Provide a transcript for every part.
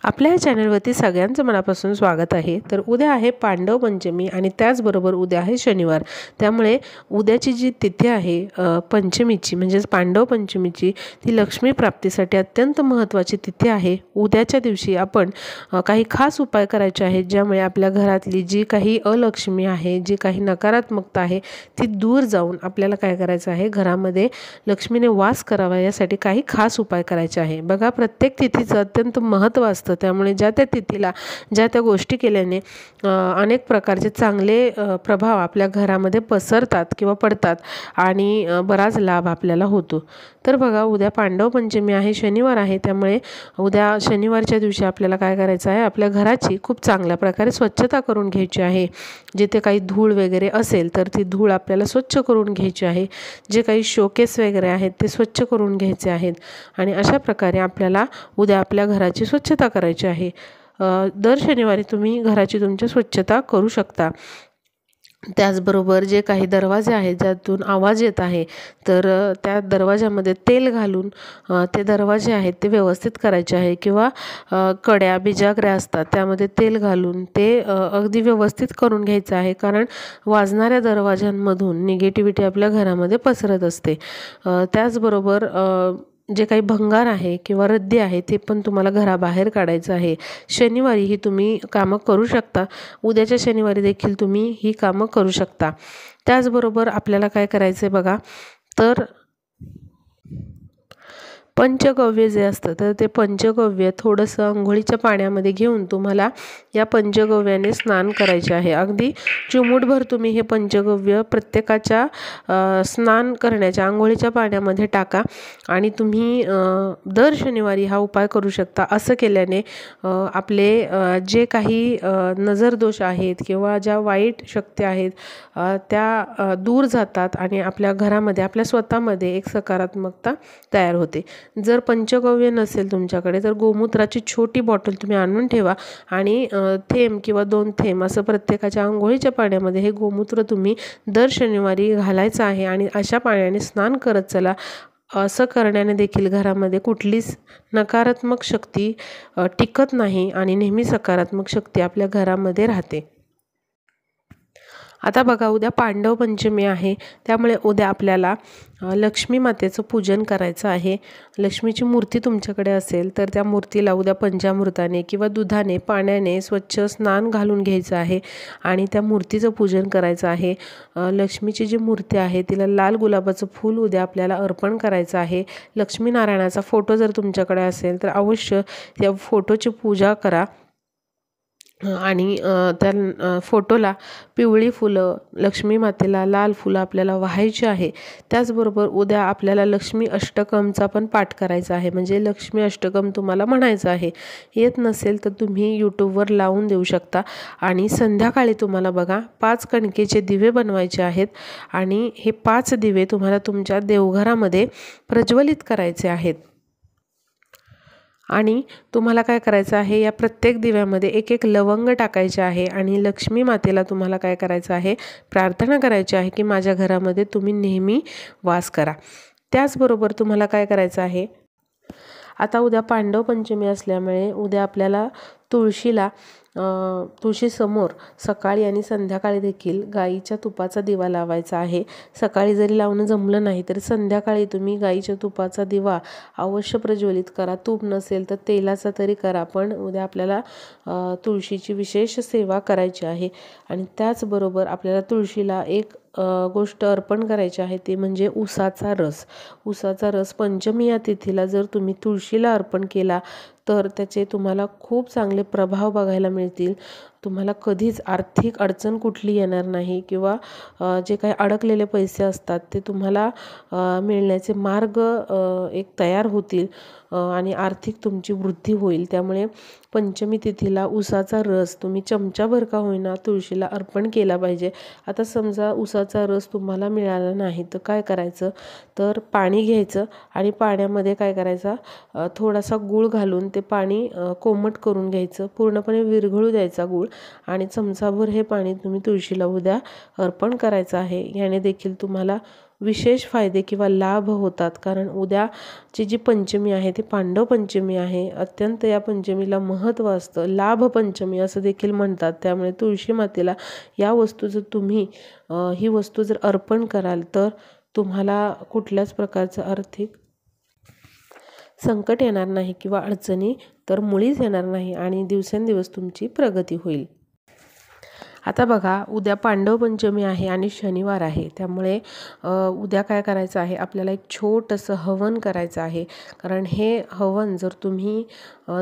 आपल्या चॅनलवरती सगळ्यांचं मनापासून स्वागत आहे। तर उद्या आहे पांडव पंचमी आणि त्याचबरोबर उद्या आहे शनिवार। त्यामुळे उद्याची जी तिथी आहे पंचमीची म्हणजेच पांडव पंचमीची ती लक्ष्मी प्राप्तीसाठी अत्यंत महत्त्वाची तिथी आहे। उद्याच्या दिवशी आपण काही खास उपाय करायचे आहेत ज्यामुळे आपल्या घरातली जी काही अलक्ष्मी आहे, जी काही नकारात्मकता आहे ती दूर जाऊन आपल्याला काय करायचं आहे, घरामध्ये लक्ष्मीने वास करावा यासाठी काही खास उपाय करायचे आहे। बघा, प्रत्येक तिथीचं अत्यंत महत्त्व असतं। त्यामुळे ज्या त्या तिथीला ज्या त्या गोष्टी केल्याने अनेक प्रकारचे चांगले प्रभाव आपल्या घरामध्ये पसरतात किंवा पडतात आणि बराच लाभ आपल्याला होतो। तर बघा, उद्या पांडव पंचमी आहे, शनिवार आहे। त्यामुळे उद्या शनिवारच्या दिवशी आपल्याला काय करायचं आहे, आपल्या घराची खूप चांगल्या प्रकारे स्वच्छता करून घ्यायची आहे। जिथे काही धूळ वगैरे असेल तर ती धूळ आपल्याला स्वच्छ करून घ्यायची आहे। जे काही शोकेस वगैरे आहेत ते स्वच्छ करून घ्यायचे आहेत आणि अशा प्रकारे आपल्याला उद्या आपल्या घराची स्वच्छता करायची आहे। दर शनिवारी तुम्ही घराची तुमची स्वच्छता करू शकता। त्याचबरोबर जे काही दरवाजे आहेत ज्यातून आवाज येत आहे तर त्या दरवाजामध्ये तेल घालून ते दरवाजे आहेत ते व्यवस्थित करायचे आहे किंवा कड्या बिजागऱ्या असतात त्यामध्ये तेल घालून ते अगदी व्यवस्थित करून घ्यायचं आहे। कारण वाजणाऱ्या दरवाजांमधून निगेटिव्हिटी आपल्या घरामध्ये पसरत असते। त्याचबरोबर जे काही भंगार आहे किंवा रद्दी आहे ते पण तुम्हाला घराबाहेर काढायचं आहे। शनिवारी ही तुम्ही कामं करू शकता। उद्याच्या शनिवारी देखील तुम्ही ही कामं करू शकता। त्याचबरोबर आपल्याला काय करायचं आहे बघा, तर पंचगव्य जे असतं तर ते पंचगव्य थोडंसं अंघोळीच्या पाण्यामध्ये घेऊन तुम्हाला या पंचगव्याने स्नान करायचे आहे। अगदी चिमूटभर तुम्ही हे पंचगव्य प्रत्येकाच्या स्नान करण्याच्या अंघोळीच्या पाण्यामध्ये टाका आणि तुम्ही दर शनिवारी हा उपाय करू शकता। असं केल्याने आपले जे काही नजरदोष आहेत किंवा ज्या वाईट शक्ती आहेत त्या दूर जातात आणि आपल्या घरामध्ये आपल्या स्वतःमध्ये एक सकारात्मकता तयार होते। जर पंचगव्य नसेल तुमच्याकडे तर गोमूत्राची छोटी बॉटल तुम्ही आणून ठेवा आणि थेंब किंवा 2 थेंब असं प्रत्येकाच्या अंघोळीच्या पाण्यामध्ये हे गोमूत्र तुम्ही दर शनिवारी घालायचं आहे आणि अशा पाण्याने स्नान करत चला। असं करण्याने देखील घरामध्ये कुठलीच नकारात्मक शक्ती टिकत नाही आणि नेहमी सकारात्मक शक्ती आपल्या घरामध्ये राहते। आता बघा, उद्या पांडव पंचमी आहे त्यामुळे उद्या आपल्याला लक्ष्मी मातेचं पूजन करायचं आहे। लक्ष्मीची मूर्ती तुमच्याकडे असेल तर त्या मूर्तीला उद्या पंचामृताने किंवा दुधाने पाण्याने स्वच्छ स्नान घालून घ्यायचं आहे आणि त्या मूर्तीचं पूजन करायचं आहे। लक्ष्मीची जी मूर्ती आहे तिला लाल गुलाबाचं फूल उद्या आपल्याला अर्पण करायचं आहे। लक्ष्मीनारायणाचा फोटो जर तुमच्याकडे असेल तर अवश्य त्या फोटोची पूजा करा आणि त्या फोटोला पिवळी फुलं, लक्ष्मी मातेला लाल फुलं आपल्याला वाहायची आहे। त्याचबरोबर उद्या आपल्याला लक्ष्मी अष्टकमचा पण पाठ करायचा आहे, म्हणजे लक्ष्मी अष्टकम तुम्हाला म्हणायचं आहे। येत नसेल तर तुम्ही यूट्यूबवर लावून देऊ शकता आणि संध्याकाळी तुम्हाला बघा 5 कणकेचे दिवे बनवायचे आहेत आणि हे 5 दिवे तुम्हाला तुमच्या देवघरामध्ये प्रज्वलित करायचे आहेत। आणि तुम्हाला काय करायचं आहे, या प्रत्येक दिव्यामध्ये एक एक लवंग टाकायचे आहे आणि लक्ष्मी मातेला तुम्हाला काय करायचं आहे, प्रार्थना करायची आहे की माझ्या घरामध्ये तुम्ही नेहमी वास करा। त्याचबरोबर तुम्हाला काय करायचं आहे, आता उद्या पांडव पंचमी असल्यामुळे उद्या आपल्याला तुळशीसमोर सकाळी आणि संध्याकाळी देखील गाईच्या तुपाचा दिवा लावायचा आहे। सकाळी जरी लावणं जमलं नाही तर संध्याकाळी तुम्ही गाईच्या तुपाचा दिवा अवश्य प्रज्वलित करा। तूप नसेल तर तेलाचा तरी करा, पण उद्या आपल्याला तुळशीची विशेष सेवा करायची आहे। आणि त्याचबरोबर आपल्याला तुळशीला एक गोष्ट अर्पण करायची आहे ते म्हणजे उसाचा रस। उसाचा रस पंचमी या तिथीला जर तुम्ही तुळशीला अर्पण केला तर त्याचे तुम्हाला खूप चांगले प्रभाव बघायला मिळतील। तुम्हाला कधीच आर्थिक अडचण कुठली येणार नाही किंवा जे काही अडकलेले पैसे असतात ते तुम्हाला मिळण्याचे मार्ग एक तयार होतील आणि आर्थिक तुमची वृद्धी होईल। त्यामुळे पंचमी तिथीला उसाचा रस तुम्ही चमचाभर का होईना तुळशीला अर्पण केला पाहिजे। आता समजा उसाचा रस तुम्हाला मिळाला नाही तर काय करायचं, तर पाणी घ्यायचं आणि पाण्यामध्ये काय करायचा, थोडासा गूळ घालून ते पाणी कोमट करून घ्यायचं, पूर्णपणे विरघळू द्यायचा गूळ आणि चमचाभर हे पाणी तुम्ही तुळशीला उद्या अर्पण करायचं आहे। याने देखील तुम्हाला विशेष फायदे किंवा लाभ होतात, कारण उद्याची जी पंचमी आहे ती पांडव पंचमी आहे. अत्यंत या पंचमीला महत्त्व असतं, लाभ पंचमी असं देखील म्हणतात. त्यामुळे तुळशी मातेला या वस्तू जर तुम्ही ही वस्तू जर अर्पण कराल तर तुम्हाला कुठल्याच प्रकारचं आर्थिक संकट येणार नाही किंवा अडचणी तर मुळीच येणार नाही आणि दिवसेंदिवस तुमची प्रगती होईल. आता बघा, उद्या पांडव पंचमी आहे आणि शनिवार आहे. त्यामुळे उद्या काय करायचं आहे, आपल्याला एक छोटंसं हवन करायचं आहे. कारण हे हवन जर तुम्ही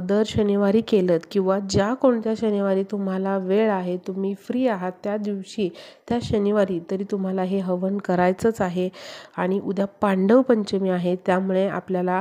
दर शनिवारी केलं किंवा ज्या कोणत्या शनिवारी तुम्हाला वेळ आहे, तुम्ही फ्री आहात त्या दिवशी, त्या शनिवारी तरी तुम्हाला हे हवन करायचंच आहे. आणि उद्या पांडव पंचमी आहे, त्यामुळे आपल्याला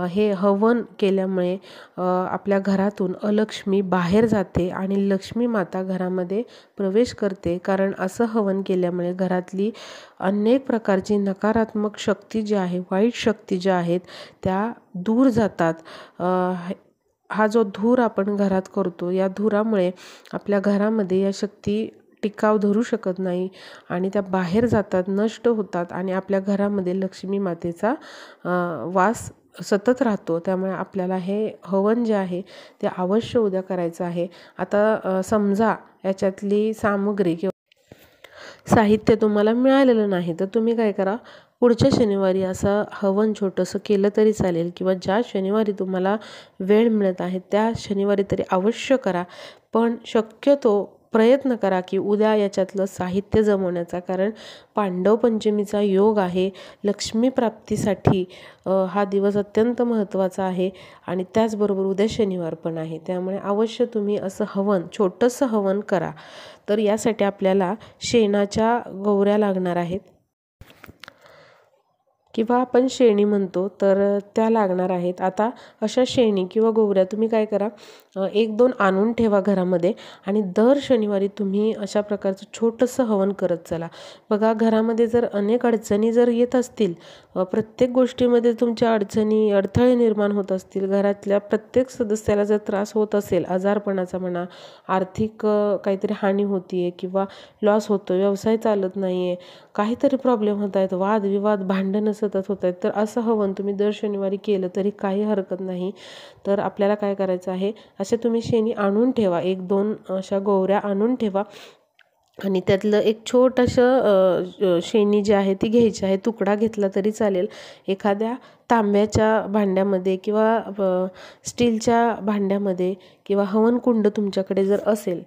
हे हवन केल्यामुळे आपल्या घरातून अलक्ष्मी बाहेर जाते आणि लक्ष्मी माता घरामध्ये प्रवेश करते. कारण असं हवन केल्यामुळे घरातली अनेक प्रकारची नकारात्मक शक्ती जी आहे, वाईट शक्ती ज्या आहेत त्या दूर जातात. हा जो धूर आपण घरात करतो, या धुरामुळे आपल्या घरामध्ये या शक्ती टिकाव धरू शकत नाही आणि त्या बाहेर जातात, नष्ट होतात आणि आपल्या घरामध्ये लक्ष्मी मातेचा वास सतत राहतो. त्यामुळे आपल्याला हे हवन जे आहे ते अवश्य उद्या करायचं आहे. आता समजा याच्यातली सामग्री किंवा साहित्य तुम्हाला मिळालेलं नाही, तर तुम्ही काय करा, पुढच्या शनिवारी असं हवन छोटंसं केलं तरी चालेल किंवा ज्या शनिवारी तुम्हाला वेळ मिळत आहे त्या शनिवारी तरी अवश्य करा. पण शक्यतो प्रयत्न करा की उद्या याच्यातलं साहित्य जमवण्याचा, कारण पांडव पंचमीचा योग आहे. लक्ष्मी प्राप्तीसाठी हा दिवस अत्यंत महत्त्वाचा आहे आणि त्याचबरोबर उद्या शनिवार पण आहे. त्यामुळे अवश्य तुम्ही असं हवन, छोटंसं हवन करा. तर यासाठी आपल्याला शेणाच्या गौऱ्या लागणार आहेत किंवा आपण शेणी म्हणतो, तर त्या लागणार आहेत. आता अशा शेणी किंवा गोवऱ्या तुम्ही काय करा, 1-2 आणून ठेवा घरामध्ये आणि दर शनिवारी तुम्ही अशा प्रकारचं छोटंसं हवन करत चला. बघा, घरामध्ये जर अनेक अडचणी जर येत असतील, प्रत्येक गोष्टीमध्ये तुमच्या अडचणी, अडथळे निर्माण होत असतील, घरातल्या प्रत्येक सदस्याला जर त्रास होत असेल, आजारपणाचा म्हणा, आर्थिक काहीतरी हानी होती आहे किंवा लॉस होतो, व्यवसाय चालत नाही आहे, काहीतरी प्रॉब्लेम होत आहेत, वादविवाद, भांडणं सतत होत आहेत, तर असं हवन तुम्ही दर शनिवारी केलं तरी काही हरकत नाही. तर आपल्याला काय करायचं आहे, असे तुम्ही शेणी आणून ठेवा, 1-2 अशा गोवऱ्या आणून ठेवा आणि त्यातलं एक छोटंसं शेणी जी आहे ती घ्यायची आहे. तुकडा घेतला तरी चालेल. एखाद्या तांब्याच्या भांड्यामध्ये किंवा स्टीलच्या भांड्यामध्ये किंवा हवनकुंड तुमच्याकडे जर असेल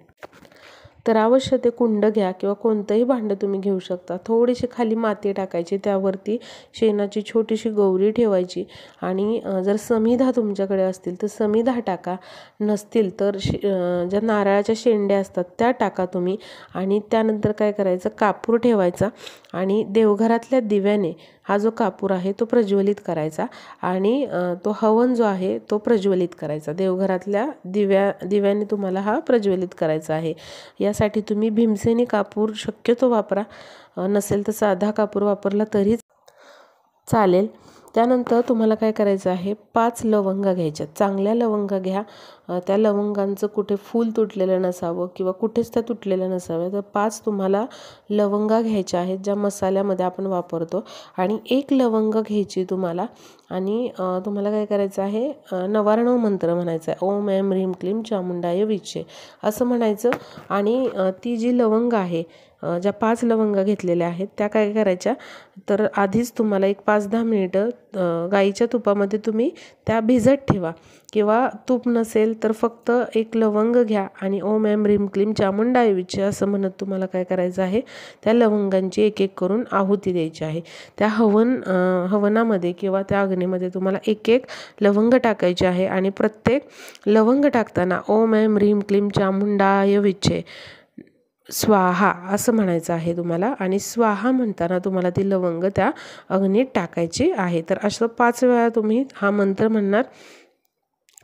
तर अवश्य ते कुंड घ्या किंवा कोणतंही भांडं तुम्ही घेऊ शकता. थोडीशी खाली माती टाकायची, त्यावरती शेणाची छोटीशी गौरी ठेवायची आणि जर समिधा तुमच्याकडे असतील तर समिधा टाका, नसतील तर ज्या नारळाच्या शेंड्या असतात त्या टाका तुम्ही. आणि त्यानंतर काय करायचं, कापूर ठेवायचा आणि देवघरातल्या दिव्याने हा जो कापूर आहे तो प्रज्वलित करायचा आणि तो हवन जो आहे तो प्रज्वलित करायचा. देवघरातल्या दिव्याने तुम्हाला हा प्रज्वलित करायचा आहे. यासाठी तुम्ही भीमसेनी कापूर शक्यतो वापरा, नसेल तर साधा कापूर वापरला तरी चालेल. त्यानंतर तुम्हाला काय करायचं आहे, 5 लवंगा घ्यायच्या, चांगल्या लवंगा घ्या. त्या लवंगांचं कुठे फूल तुटलेलं नसावं किंवा कुठेच त्या तुटलेल्या नसाव्या. तर 5 तुम्हाला लवंगा घ्यायच्या आहेत ज्या मसाल्यामध्ये आपण वापरतो आणि 1 लवंग घ्यायची तुम्हाला. आणि तुम्हाला काय करायचं आहे, नवारणव मंत्र म्हणायचा आहे, ओम ऐं ह्रीं क्लीं चामुंडाय विचे असं म्हणायचं. आणि ती जी लवंग आहे, ज्या 5 लवंगा घेतलेल्या आहेत त्या काय करायच्या, तर आधीच तुम्हाला एक 5-10 मिनिटं गाईच्या तुपामध्ये तुम्ही त्या भिजत ठेवा किंवा तूप नसेल तर फक्त 1 लवंग घ्या आणि ओम ऐं ह्रीं क्लीं चामुंडाय विचे असं म्हणत तुम्हाला काय करायचं आहे, त्या लवंगांची एक करून आहुती द्यायची आहे. त्या हवनामध्ये किंवा त्या अग्नीमध्ये तुम्हाला 1 लवंग टाकायचे आहे आणि प्रत्येक लवंग टाकताना ओम ऐं ह्रीं क्लीं चामुंडाय विचे स्वाहा असं म्हणायचं आहे तुम्हाला. आणि स्वाहा म्हणताना तुम्हाला ती लवंग त्या अग्नीत टाकायची आहे. तर असं 5 वेळा तुम्ही हा मंत्र म्हणणार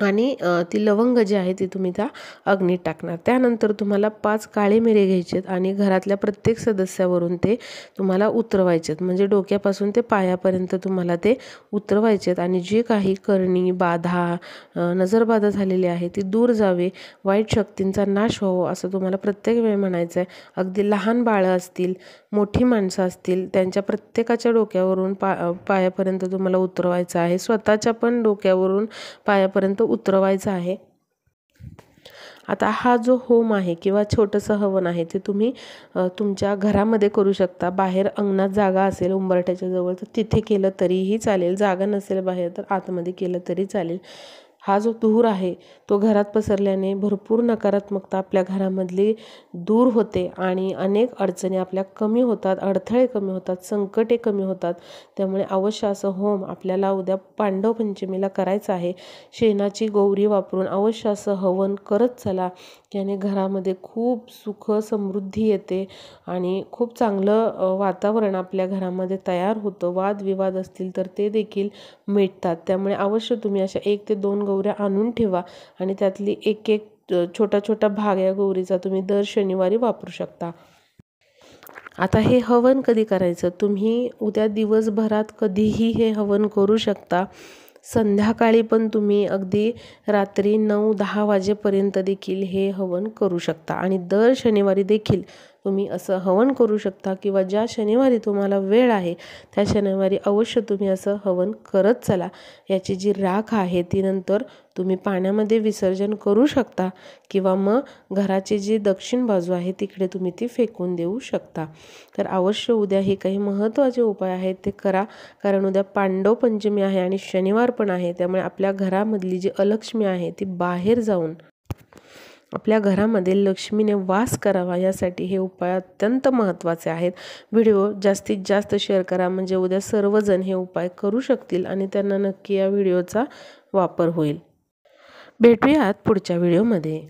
आणि ती लवंग जी आहे ती तुम्ही त्या अग्नीत टाकणार। त्यानंतर तुम्हाला 5 काळे मिरे घ्यायचेत आणि घरातल्या प्रत्येक सदस्यावरून ते तुम्हाला उतरवायचेत, म्हणजे डोक्यापासून ते पायापर्यंत तुम्हाला ते उतरवायचेत आणि जी काही करणी बाधा नजरबाधा झालेली आहे ती दूर जावे, वाईट शक्तींचा नाश व्हावो असं तुम्हाला प्रत्येक वेळी म्हणायचं आहे। अगदी लहान बाळं असतील, मोठी माणसं असतील, त्यांच्या प्रत्येकाच्या डोक्यावरून पायापर्यंत तुम्हाला उतरवायचं आहे, स्वतःच्या पण डोक्यावरून पायापर्यंत उतरवायचं आहे। आता हा जो होम आहे किंवा छोटंसं हवन आहे ते तुम्ही तुमच्या घरामध्ये करू शकता। बाहेर अंगणात जागा असेल उंबरठ्याच्या जवळ तर तिथे केलं तरीही चालेल, जागा नसेल बाहेर तर आतमध्ये केलं तरी चालेल। हा जो धूर आहे तो घरात पसरल्याने भरपूर नकारात्मकता आपल्या घरामधली दूर होते आणि अनेक अडचणी आपल्या कमी होतात, अडथळे कमी होतात, संकटे कमी होतात। त्यामुळे अवश्य असं होम आपल्याला उद्या पांडव पंचमीला करायचं आहे। शेणाची गौरी वापरून अवश्य असं हवन करत चला, याने घरामध्ये खूप सुख समृद्धी येते आणि खूप चांगलं वातावरण आपल्या घरामध्ये तयार होतं। वादविवाद असतील तर ते देखील मिटतात। त्यामुळे अवश्य तुम्ही अशा 1 ते 2 गौऱ्या आणून ठेवा आणि त्यातली एक छोटा छोटा भाग या गौरीचा तुम्ही दर शनिवारी वापरू शकता। आता हे हवन कधी करायचं, तुम्ही उद्या दिवसभरात कधीही हे हवन करू शकता। संध्याकाळी पण तुम्ही अगदी रात्री 9-10 वाजेपर्यंत देखील हे हवन करू शकता आणि दर शनिवारी देखील तुम्ही असं हवन करू शकता किंवा ज्या शनिवारी तुम्हाला वेळ आहे त्या शनिवारी अवश्य तुम्ही असं हवन करत चला। याची जी राख आहे ती नंतर तुम्ही पाण्यामध्ये विसर्जन करू शकता किंवा मग घराची जी दक्षिण बाजू आहे तिकडे तुम्ही ती फेकून देऊ शकता। तर अवश्य उद्या हे काही महत्त्वाचे उपाय आहेत ते करा, कारण उद्या पांडव पंचमी आहे आणि शनिवार पण आहे। त्यामुळे आपल्या घरामधली जी अलक्ष्मी आहे ती बाहेर जाऊन आपल्या घरामध्ये लक्ष्मीने वास करावा, यासाठी हे उपाय अत्यंत महत्त्वाचे आहेत। व्हिडिओ जास्तीत जास्त शेअर करा, म्हणजे उद्या सर्वजण हे उपाय करू शकतील आणि त्यांना नक्की या व्हिडिओचा वापर होईल। भेटूयात पुढच्या व्हिडिओमध्ये।